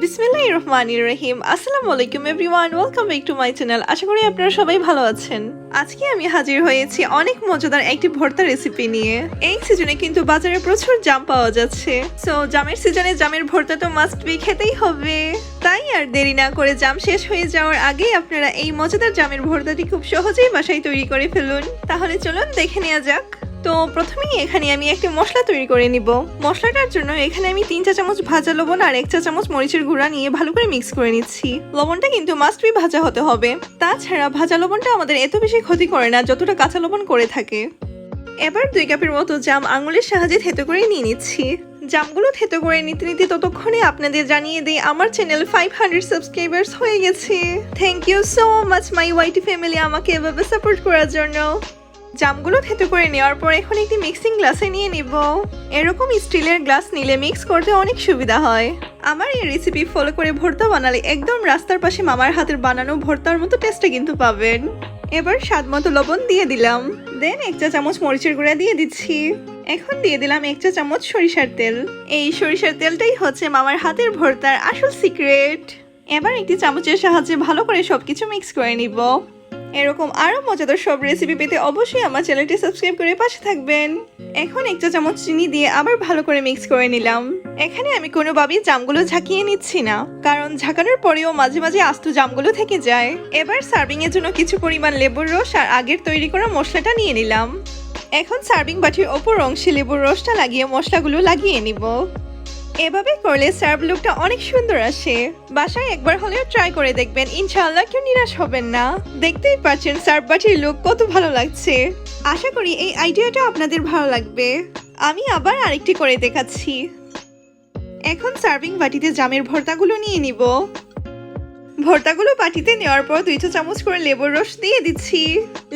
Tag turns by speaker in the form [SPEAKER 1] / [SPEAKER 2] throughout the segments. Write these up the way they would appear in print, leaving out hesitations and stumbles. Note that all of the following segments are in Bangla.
[SPEAKER 1] বিসমিল্লাহির রহমানির রহিম। আসসালামু আলাইকুম everyone, welcome back to my channel. আশা করি আপনারা সবাই ভালো আছেন। আজকে আমি হাজির হয়েছি অনেক মজাদার একটি ভর্তা রেসিপি নিয়ে। এই সিজনে কিন্তু বাজারে প্রচুর জাম পাওয়া যাচ্ছে, সো জামের সিজনে জামের ভর্তা তো মাস্ট বি খেতেই হবে। তাই আর দেরি না করে জাম শেষ হয়ে যাওয়ার আগেই আপনারা এই মজাদার জামের ভর্তাটি খুব সহজেই বাসায় তৈরি করে ফেলুন। তাহলে চলুন দেখে নেওয়া যাক। তো প্রথমেই এখানে আমি একটা মশলা তৈরি করে নিব। মশলাটার জন্য এখানে আমি 3 চা চামচ ভাজা লবণ আর 1 চা চামচ মরিচের গুঁড়া নিয়ে ভালো করে মিক্স করে নিচ্ছি। লবণটা কিন্তু মাস্ট বি ভাজা হতে হবে। তাছাড়া ভাজা লবণটা আমাদের এত বেশি ক্ষতি করে না যতটা কাঁচা লবণ করে থাকে। এবার 2 কাপের মতো জাম আঙুলের সাহায্যে থেতো করে নিয়ে নিচ্ছি। জামগুলো থেতো করে নিতে নিতে ততক্ষণে আপনাদের জানিয়ে দিই আমার চ্যানেল 500 সাবস্ক্রাইবার্স হয়ে গেছে। Thank you so much my YT family আমাকে এভাবে সাপোর্ট করার জন্য। জামগুলো থেতো করে নেওয়ার পর এখন একটি মিক্সিং গ্লাসে নিয়ে নিব। এরকম স্টিলের গ্লাস নিলে মিক্স করতে অনেক সুবিধা হয়। আমার এই রেসিপি ফলো করে ভর্তা বানালে একদম রাস্তার পাশে মামার হাতের বানানো ভর্তার মতো টেস্টে কিন্তু পাবেন। এবার স্বাদ মতো লবণ দিয়ে দিলাম। দেন 1 চা চামচ মরিচের গুঁড়া দিয়ে দিচ্ছি। এখন দিয়ে দিলাম 1 চা চামচ সরিষার তেল। এই সরিষার তেলটাই হচ্ছে মামার হাতের ভর্তার আসল সিক্রেট। এবার একটি চামচের সাহায্যে ভালো করে সবকিছু মিক্স করে নিব। এরকম আরো মজাদার সব রেসিপি পেতে অবশ্যই আমার চ্যানেলটি সাবস্ক্রাইব করে পাশে থাকবেন। এখন 1 চা চামচ চিনি দিয়ে আবার ভালো করে মিক্স করে নিলাম। এখানে আমি কোনোভাবেই জামগুলো ঝাঁকিয়ে নিচ্ছি না, কারণ ঝাঁকানোর পরেও মাঝে মাঝে আস্ত জামগুলো থেকে যায়। এবার সার্ভিং এর জন্য কিছু পরিমাণ লেবুর রস আর আগের তৈরি করা মশলাটা নিয়ে নিলাম। এখন সার্ভিং বাটির ওপর অংশে লেবুর রসটা লাগিয়ে মশলাগুলো লাগিয়ে নিব। এভাবে করলে সার্ভ লুকটা অনেক সুন্দর আসে। বাসায় একবার হলেও ট্রাই করে দেখবেন, ইনশাআল্লাহ কেউ নিরাশ হবেন না। দেখতেই পাচ্ছেন সার্ভ বাটির লুক কত ভালো লাগছে। আশা করি এই আইডিয়াটা আপনাদের ভালো লাগবে। আমি আবার আরেকটি করে দেখাচ্ছি। এখন সার্ভিং বাটিতে জামের ভর্তাগুলো নিয়ে নিব। ভর্তাগুলো বাটিতে নেওয়ার পর 2 চা চামচ করে লেবুর রস দিয়ে দিচ্ছি।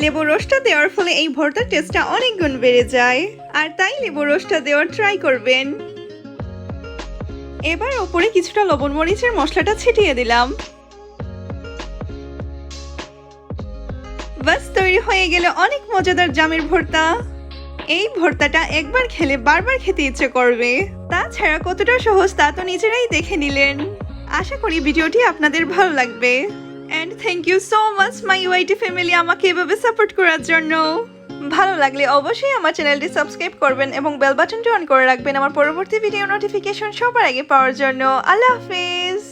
[SPEAKER 1] লেবুর রসটা দেওয়ার ফলে এই ভর্তার টেস্টটা অনেক গুণ বেড়ে যায়, আর তাই লেবুর রসটা দেওয়ার ট্রাই করবেন। এবার ওপরে কিছুটা লবণ মরিচের মশলাটা ছিটিয়ে দিলাম। বাস তৈরি হয়ে গেল অনেক মজাদার জামের ভর্তা। এই ভর্তাটা একবার খেলে বারবার খেতে ইচ্ছে করবে। তাছাড়া কতটা সহজ তা তো নিজেরাই দেখে নিলেন। আশা করি ভিডিওটি আপনাদের ভালো লাগবে। And thank you so much my YT family আমাকে এভাবে সাপোর্ট করার জন্য। ভালো লাগলে অবশ্যই আমার চ্যানেলটি সাবস্ক্রাইব করবেন এবং বেল বাটনটি অন করে রাখবেন আমার পরবর্তী ভিডিও নোটিফিকেশন সবার আগে পাওয়ার জন্য। আল্লাহ হাফেজ।